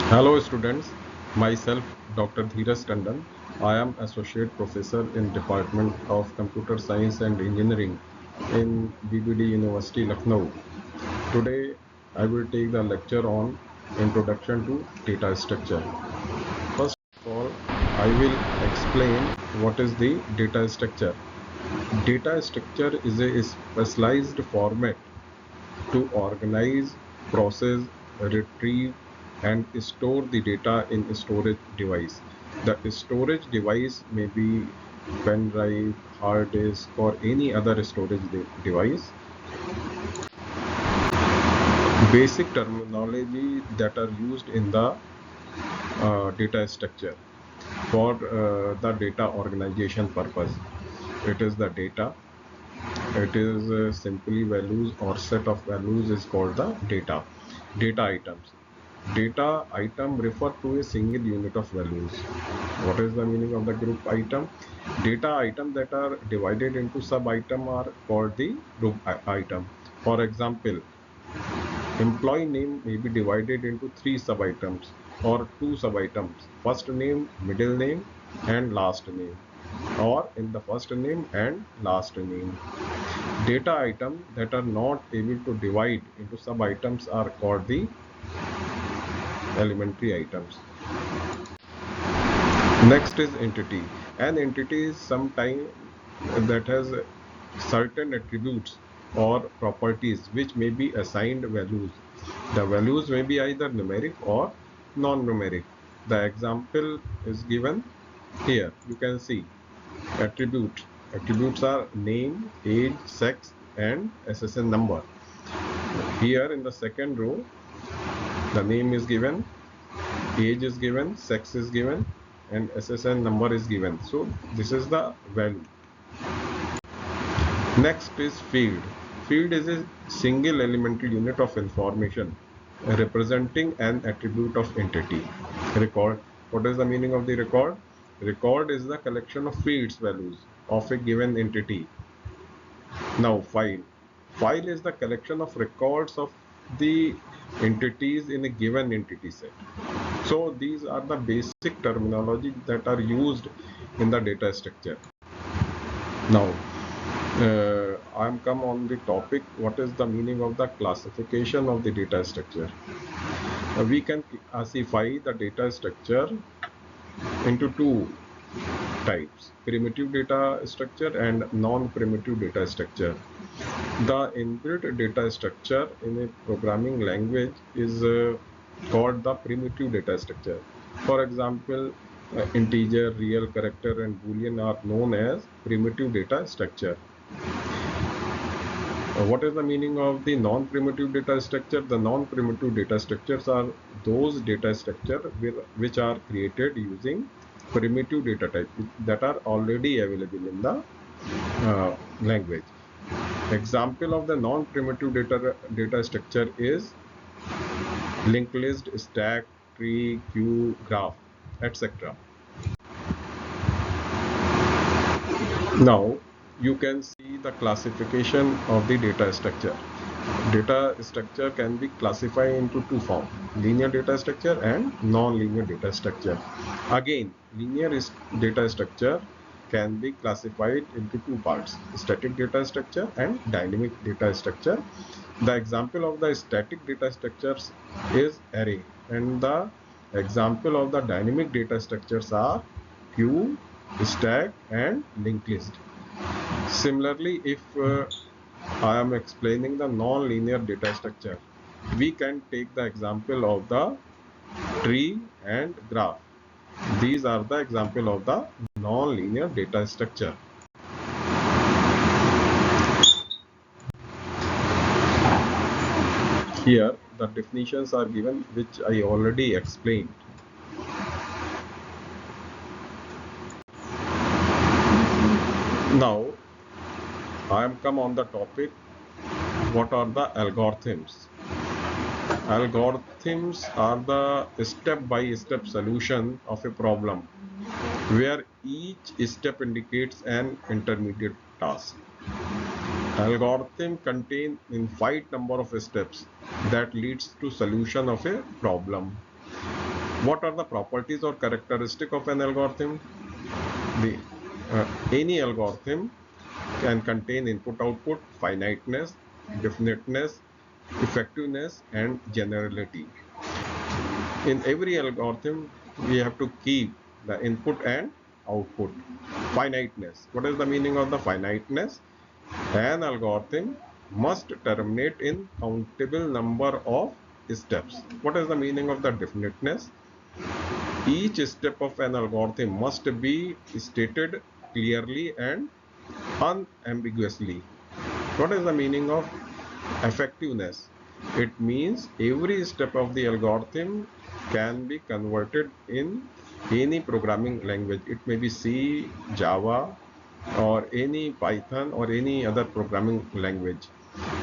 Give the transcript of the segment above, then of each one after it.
Hello students, myself Dr. DheerajTandon. I am Associate Professor in Department of Computer Science and Engineering in BBD University, Lucknow. Today I will take the lecture on Introduction to Data Structure. First of all, I will explain what is the data structure. Data structure is a specialized format to organize, process, retrieve, and store the data in a storage device. The storage device may be pen drive, hard disk, or any other storage device. Basic terminology that are used in the data structure for the data organization purpose. It is the data. It is simply values or set of values is called the data. Data items. Data item refer to a single unit of values. What is the meaning of the group item? Data item that are divided into sub item are called the group item. For example, employee name may be divided into 3 sub items or 2 sub items: first name, middle name, and last name, or in the first name and last name. Data items that are not able to divide into sub items are called the elementary items. Next is entity. An entity is some time that has certain attributes or properties which may be assigned values. The values may be either numeric or non-numeric. The example is given here. You can see attribute. Attributes are name, age, sex, and SSN number. Here in the second row, the name is given, age is given, sex is given, and SSN number is given. So this is the value. Next is field. Field is a single elementary unit of information representing an attribute of entity. Record. What is the meaning of the record? Record is the collection of fields values of a given entity. Now file. File is the collection of records of the entities in a given entity set. So these are the basic terminology that are used in the data structure. Now I am come on the topic, what is the meaning of the classification of the data structure. We can classify the data structure into two types: primitive data structure and non-primitive data structure. The inbuilt data structure in a programming language is called the primitive data structure. For example, integer, real, character, and boolean are known as primitive data structure. What is the meaning of the non-primitive data structure? The non-primitive data structures are those data structures which are created using primitive data type that are already available in the language. Example of the non-primitive data structure is linked list, stack, tree, queue, graph, etc. Now you can see the classification of the data structure. Data structure can be classified into two forms: linear data structure and non-linear data structure. Again, linear data structure can be classified into two parts: static data structure and dynamic data structure. The example of the static data structures is array, and the example of the dynamic data structures are queue, stack, and linked list. Similarly, if I am explaining the non-linear data structure, we can take the example of the tree and graph. These are the example of the non-linear data structure. Here the definitions are given, which I already explained. Now I am come on the topic, what are the algorithms? Algorithms are the step-by-step solution of a problem where each step indicates an intermediate task. Algorithm contain infinite number of steps that leads to solution of a problem. What are the properties or characteristic of an algorithm? The any algorithm can contain input-output, finiteness, definiteness, effectiveness, and generality. In every algorithm, we have to keep the input and output. Finiteness. What is the meaning of the finiteness? An algorithm must terminate in countable number of steps. What is the meaning of the definiteness? Each step of an algorithm must be stated clearly and unambiguously. What is the meaning of effectiveness? It means every step of the algorithm can be converted in any programming language. It may be C, Java, or any Python or any other programming language.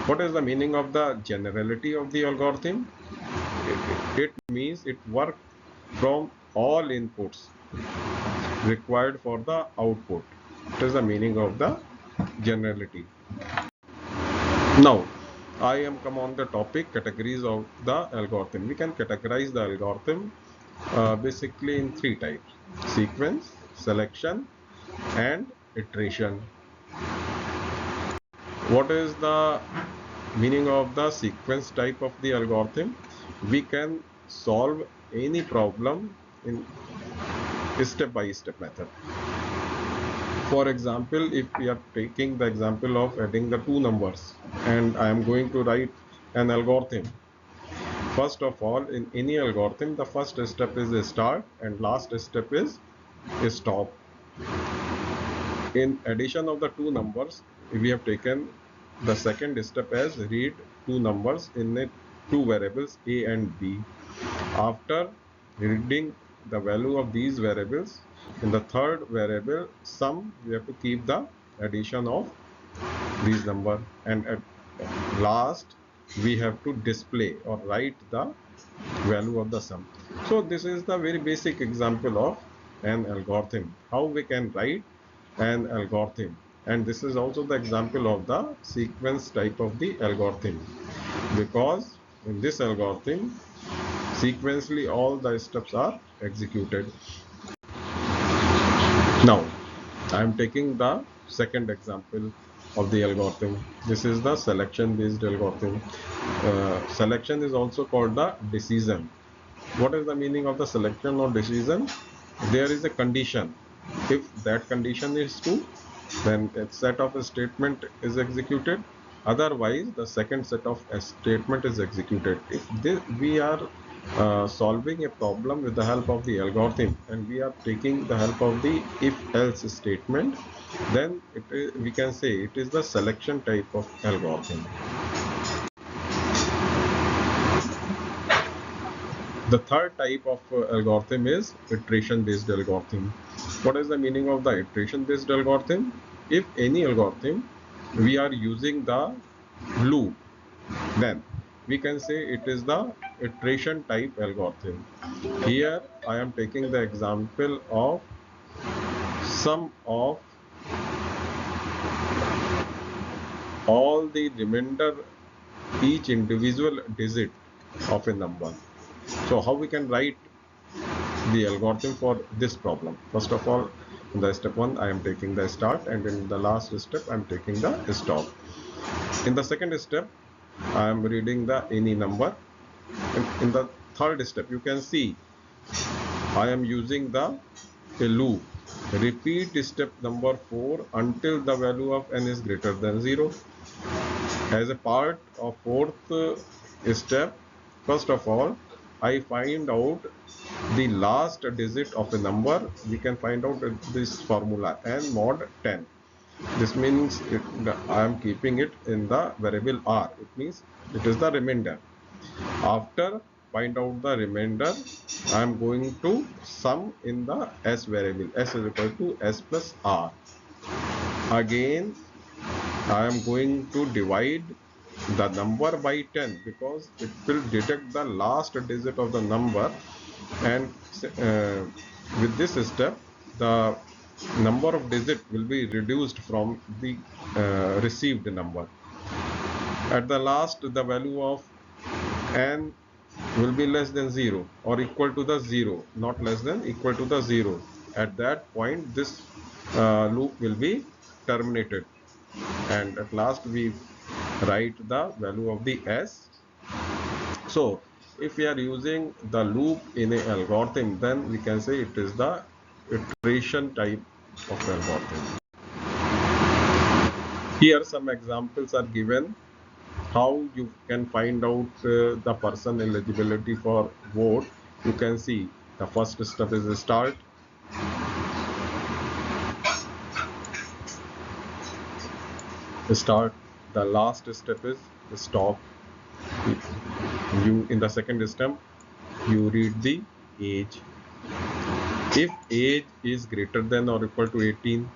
What is the meaning of the generality of the algorithm? It means it works from all inputs required for the output. It is the meaning of the generality. Now, I am come on the topic categories of the algorithm. We can categorize the algorithm basically in three types: sequence, selection, and iteration. What is the meaning of the sequence type of the algorithm? We can solve any problem in step by step method. For example, if we are taking the example of adding the two numbers and I am going to write an algorithm. First of all, in any algorithm, the first step is a start and last step is a stop. In addition of the two numbers, we have taken the second step as read two numbers in two variables a and b. After reading the value of these variables, in the third variable sum, we have to keep the addition of these number, and at last we have to display or write the value of the sum. So this is the very basic example of an algorithm, how we can write an algorithm, and this is also the example of the sequence type of the algorithm, because in this algorithm sequentially all the steps are executed. Now I am taking the second example of the algorithm. This is the selection based algorithm. Selection is also called the decision. What is the meaning of the selection or decision? There is a condition. If that condition is true, then a set of a statement is executed. Otherwise, the second set of a statement is executed. If we are solving a problem with the help of the algorithm and we are taking the help of the if-else statement, then we can say it is the selection type of algorithm. The third type of algorithm is iteration based algorithm. What is the meaning of the iteration based algorithm? If any algorithm we are using the loop, then we can say it is the iteration type algorithm. Here I am taking the example of sum of all the remainder each individual digit of a number. So how we can write the algorithm for this problem? First of all, in the step 1 I am taking the start, and in the last step I am taking the stop. In the second step I am reading the any number. In the third step you can see I am using the a loop. Repeat step number 4 until the value of n is greater than 0. As a part of fourth step, first of all I find out the last digit of a number. We can find out this formula n mod 10. This means I am keeping it in the variable r. It means it is the remainder. After find out the remainder, I am going to sum in the s variable. S is equal to s plus r. Again I am going to divide the number by 10 because it will detect the last digit of the number, and with this step the number of digit will be reduced from the received number. At the last, the value of n will be less than 0 or equal to the 0, not less than, equal to the 0. At that point this loop will be terminated, and at last we write the value of the S. So if we are using the loop in an algorithm, then we can say it is the iteration type of algorithm. Here some examples are given how you can find out the person eligibility for vote. You can see the first step is start, the last step is stop. You in the second step you read the age. If age is greater than or equal to 18,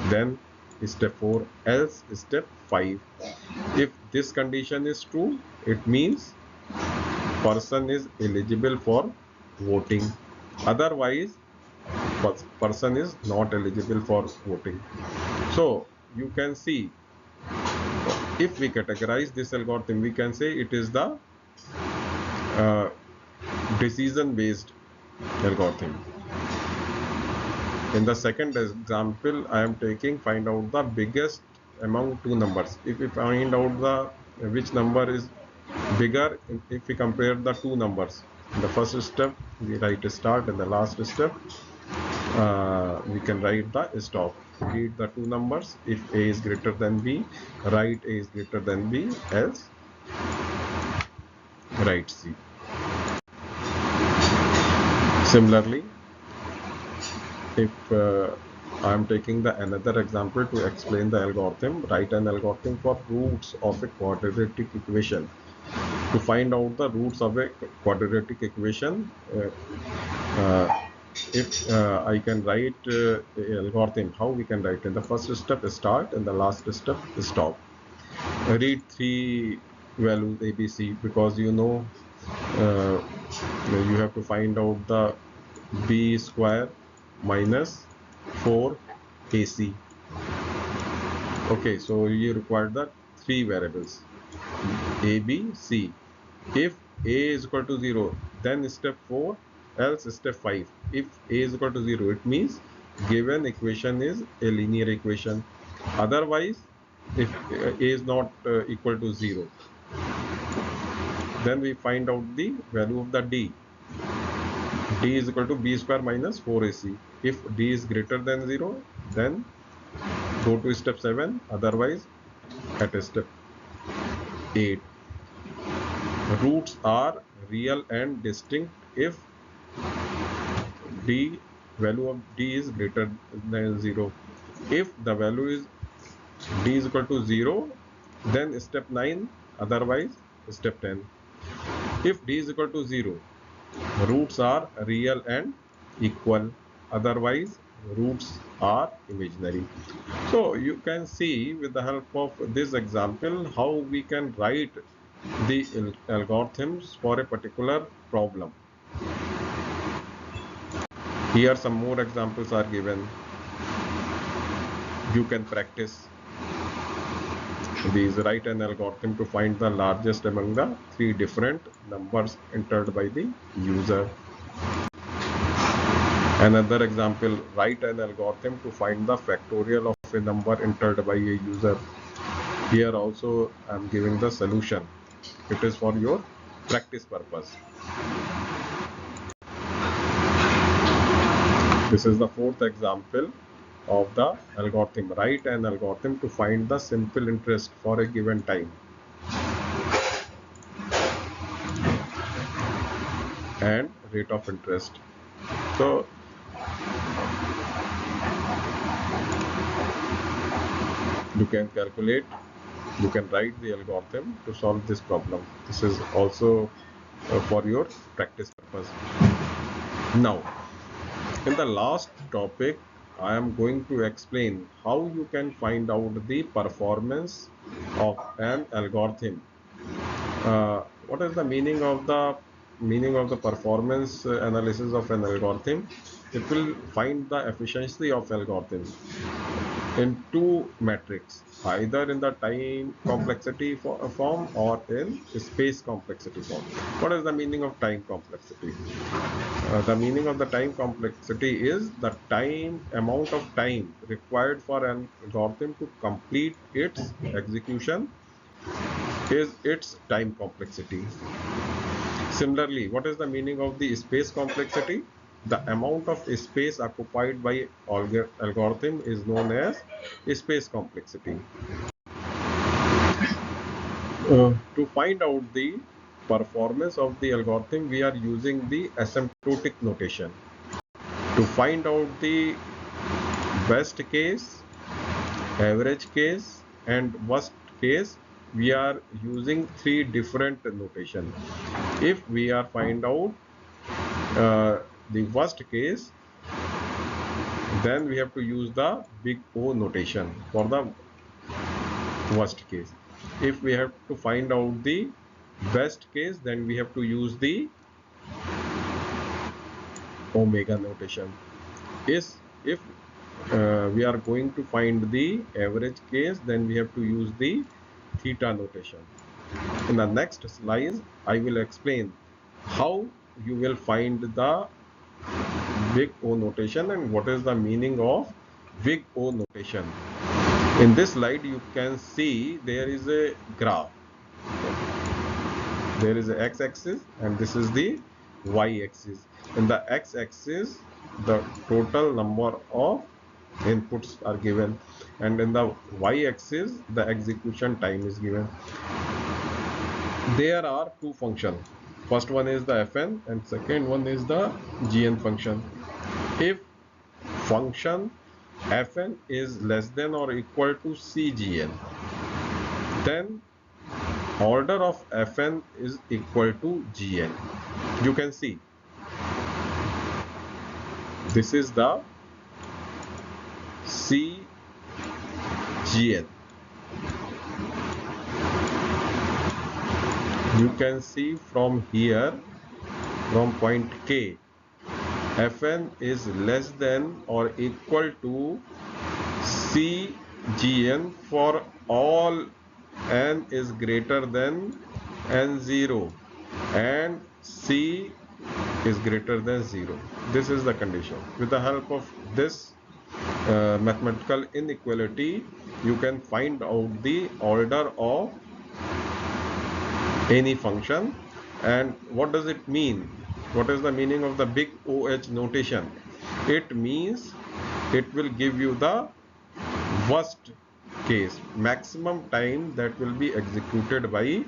then step 4, else step 5. If this condition is true, it means person is eligible for voting. Otherwise, person is not eligible for voting. So you can see, if we categorize this algorithm, we can say it is the decision based algorithm. In the second example I am taking, find out the biggest among two numbers. If we find out the which number is bigger, if we compare the two numbers, in the first step we write start, and the last step we can write the stop. Read the two numbers. If A is greater than B, write A is greater than B, else write C. Similarly, if I am taking the another example to explain the algorithm, write an algorithm for roots of a quadratic equation. To find out the roots of a quadratic equation, if I can write the algorithm, how we can write? In the first step start, and the last step stop. Read three values ABC, because you know you have to find out the B square minus 4 AC. Okay, so you require the three variables A, B, C. If A is equal to 0, then step 4, else step 5. If A is equal to 0, it means given equation is a linear equation. Otherwise, if A is not equal to 0, then we find out the value of the D. D is equal to B square minus 4AC. If D is greater than 0, then go to step 7, otherwise at step 8. Roots are real and distinct if D, value of D is greater than 0. If the value is D is equal to 0, then step 9, otherwise step 10. If D is equal to 0, roots are real and equal, otherwise roots are imaginary. So you can see with the help of this example how we can write the algorithms for a particular problem. Here some more examples are given. You can practice these. Write an algorithm to find the largest among the three different numbers entered by the user. Another example, write an algorithm to find the factorial of a number entered by a user. Here also I am giving the solution. It is for your practice purpose. This is the fourth example of the algorithm. Write an algorithm to find the simple interest for a given time. And rate of interest. So you can calculate, you can write the algorithm to solve this problem. This is also for your practice purpose. Now, in the last topic, I am going to explain how you can find out the performance of an algorithm. What is the meaning of the performance analysis of an algorithm? It will find the efficiency of algorithm. in two metrics, either in the time complexity form or in space complexity form. What is the meaning of time complexity? The meaning of the time complexity is the amount of time required for an algorithm to complete its execution is its time complexity. Similarly, what is the meaning of the space complexity? The amount of space occupied by algorithm is known as space complexity. To find out the performance of the algorithm, we are using the asymptotic notation. To find out the best case, average case, and worst case, we are using three different notation. If we are find out the worst case, then we have to use the big O notation for the worst case. If we have to find out the best case, then we have to use the omega notation. If we are going to find the average case, then we have to use the theta notation. In the next slide, I will explain how you will find the big O notation and what is the meaning of big O notation. In this slide, you can see there is a graph. There is a x-axis and this is the y-axis. In the x-axis, the total number of inputs are given, and in the y-axis, the execution time is given. There are two functions. First one is the fn and second one is the gn function. If function fn is less than or equal to cgn, then order of fn is equal to gn. You can see this is the cgn. You can see from here, from point K, fn is less than or equal to cgn for all n is greater than n0 and c is greater than 0. This is the condition. With the help of this mathematical inequality, you can find out the order of any function. And what does it mean? What is the meaning of the big OH notation? It means it will give you the worst case, maximum time that will be executed by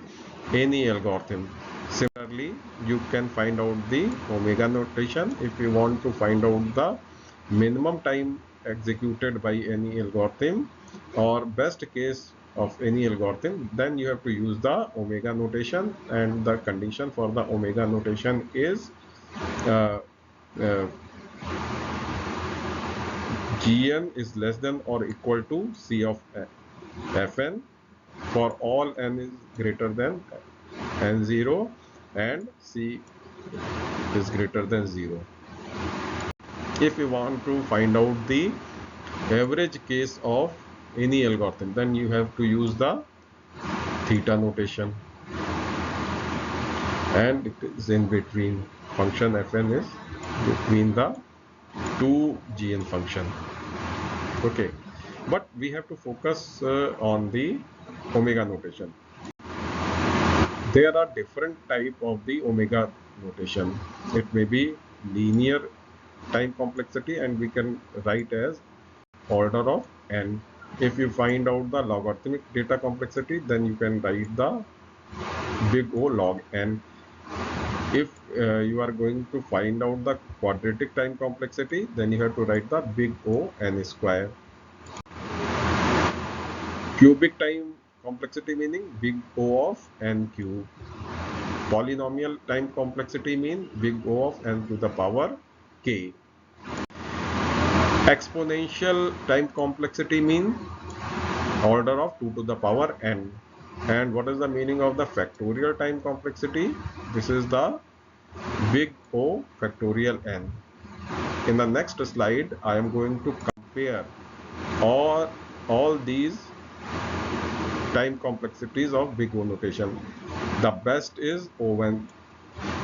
any algorithm. Similarly, you can find out the omega notation if you want to find out the minimum time executed by any algorithm or best case of any algorithm. Then you have to use the omega notation, and the condition for the omega notation is gn is less than or equal to c of fn for all n is greater than n0 and c is greater than 0. If you want to find out the average case of any algorithm, then you have to use the theta notation, and it is in between. Function fn is between the two gn function. Okay, but we have to focus on the omega notation. There are different type of the omega notation. It may be linear time complexity, and we can write as order of n. If you find out the logarithmic data complexity, then you can write the big O log n. If you are going to find out the quadratic time complexity, then you have to write the big O n square. Cubic time complexity meaning big O of n cube. Polynomial time complexity mean big O of n to the power k. Exponential time complexity mean order of 2 to the power n. And what is the meaning of the factorial time complexity? This is the big O factorial n. In the next slide, I am going to compare all these time complexities of big O notation. The best is O1.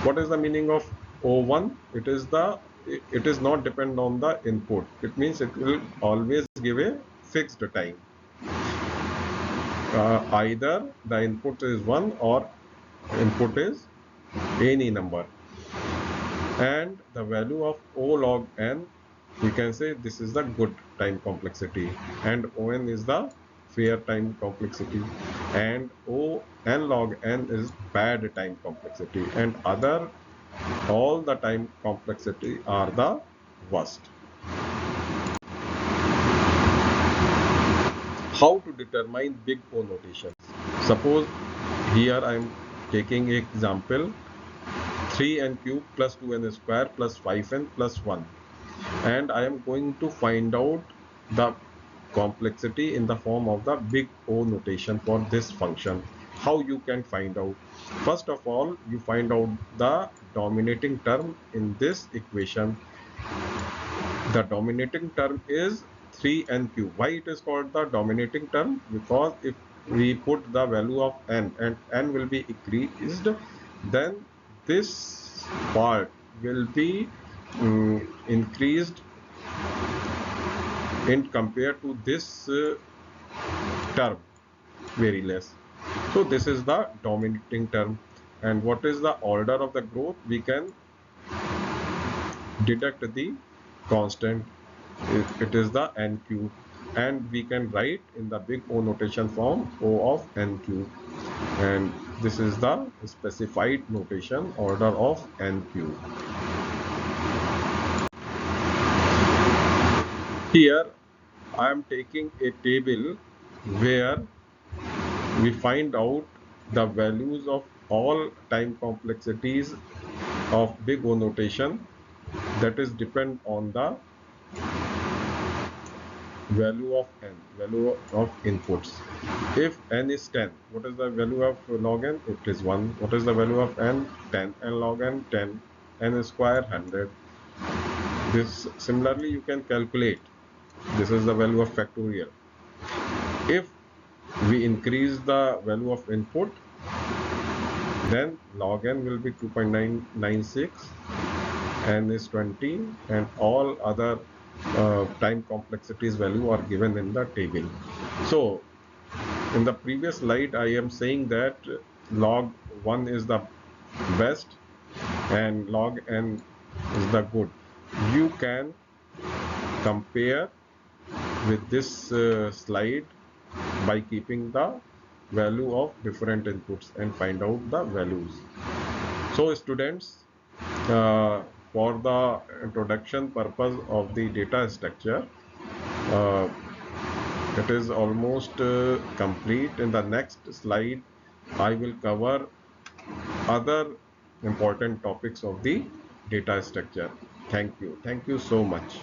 What is the meaning of O1? It is not depend on the input. It means it will always give a fixed time. Either the input is 1 or input is any number, and the value of O log n, we can say this is the good time complexity, and On is the fair time complexity, and O n log n is bad time complexity, and other all the time complexity are the worst. How to determine big O notations? Suppose here I am taking example 3n cube plus 2n square plus 5n plus 1, and I am going to find out the complexity in the form of the big O notation for this function. How you can find out? First of all, you find out the dominating term in this equation. The dominating term is 3n cube. Why it is called the dominating term? Because if we put the value of n and n will be increased, then this part will be increased in compared to this term very less. So this is the dominating term. And what is the order of the growth? We can deduct the constant. It is the n cube, and we can write in the big O notation form O of n cube, and this is the specified notation order of n cube. Here I am taking a table where we find out the values of all time complexities of big O notation, that is depend on the value of n, value of inputs. If n is 10, what is the value of log n? It is 1. What is the value of n? 10. And log n, 10. N square, 100. This similarly you can calculate. This is the value of factorial. If we increase the value of input, then log n will be 2.996, n is 20, and all other time complexities value are given in the table. So in the previous slide I am saying that log 1 is the best and log n is the good. You can compare with this slide by keeping the value of different inputs and find out the values. So students, for the introduction purpose of the data structure, it is almost complete. In the next slide I will cover other important topics of the data structure. Thank you so much.